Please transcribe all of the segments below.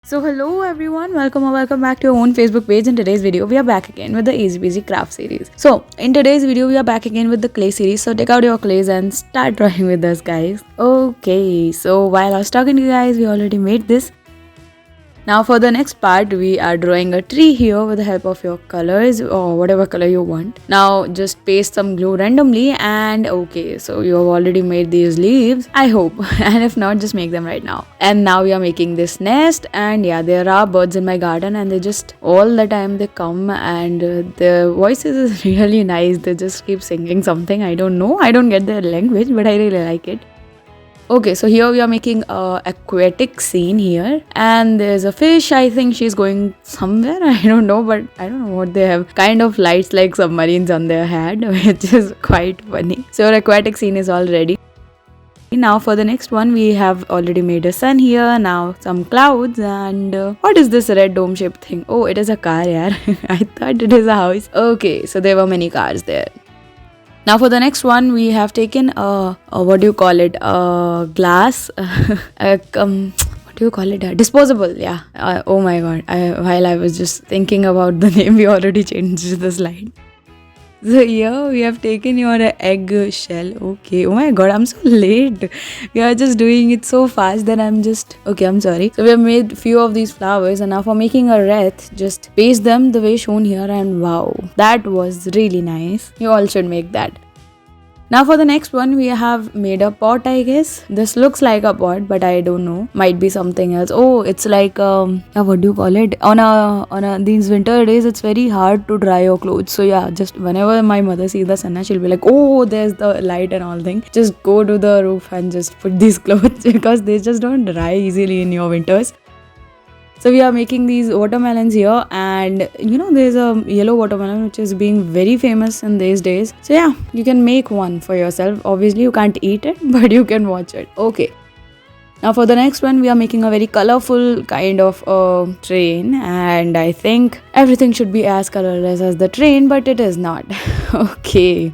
So hello everyone, welcome or welcome back to your own Facebook page. In today's video, we are back again with the Easy Peasy Craft series. So in today's video, we are back again with the clay series. So take out your clays and start drawing with us, guys. Okay, so while I was talking to you guys, we already made this. Now for the next part, we are drawing a tree here with the help of your colors or whatever color you want. Now just paste some glue randomly and okay, so you have already made these leaves, I hope. And if not, just make them right now. And now we are making this nest, and yeah, there are birds in my garden and they just all the time they come, and their voices is really nice. They just keep singing something. I don't know. I don't get their language, but I really like it. Okay, so here we are making a aquatic scene here, and there's a fish. I think she's going somewhere. I don't know, but I don't know what they have. Kind of lights like submarines on their head, which is quite funny. So our aquatic scene is all ready. Now for the next one, we have already made a sun here. Now some clouds, and what is this red dome shaped thing? Oh, it is a car, yeah. I thought it is a house. Okay, so there were many cars there. Now for the next one, we have taken a what do you call it? A glass, what do you call it? Disposable, yeah. Oh my god! While I was just thinking about the name, we already changed the slide. So here we have taken your egg shell. Okay. Oh my god, I'm so late. We are just doing it so fast that I'm just okay. I'm sorry. So we have made few of these flowers, and now for making a wreath, just paste them the way shown here, and wow, that was really nice. You all should make that. Now for the next one, we have made a pot, I guess. This looks like a pot, but I don't know. Might be something else. Oh, it's like what do you call it? On these winter days, it's very hard to dry your clothes. So yeah, just whenever my mother sees the sun, she'll be like, oh, there's the light and all thing. Just go to the roof and just put these clothes because they just don't dry easily in your winters. So we are making these watermelons here, and you know there's a yellow watermelon which is being very famous in these days. So yeah, you can make one for yourself. Obviously you can't eat it, but you can watch it. Okay. Now for the next one, we are making a very colorful kind of train, and I think everything should be as colorless as the train, but it is not. Okay.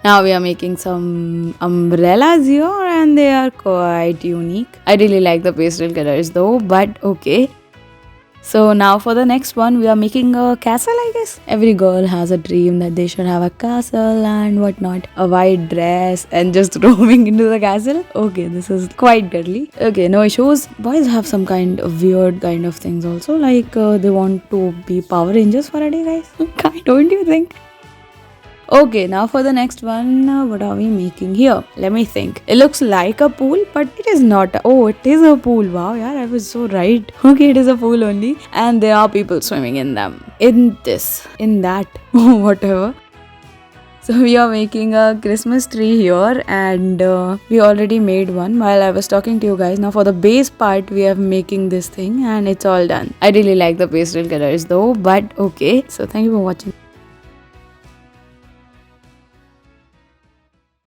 Now we are making some umbrellas here, and they are quite unique. I really like the pastel colors though, but okay. So now for the next one, we are making a castle, I guess. Every girl has a dream that they should have a castle and whatnot. A white dress and just roaming into the castle. Okay, this is quite girly. Okay, no issues. Boys have some kind of weird kind of things also. Like they want to be Power Rangers for a day, guys. Don't you think? Okay, now for the next one, what are we making here? Let me think. It looks like a pool, but it is not. Oh, it is a pool. Wow, yeah, I was so right. Okay, it is a pool only. And there are people swimming in them. In this, in that, whatever. So we are making a Christmas tree here, and we already made one while I was talking to you guys. Now for the base part, we are making this thing, and it's all done. I really like the pastel colors though, but okay. So thank you for watching.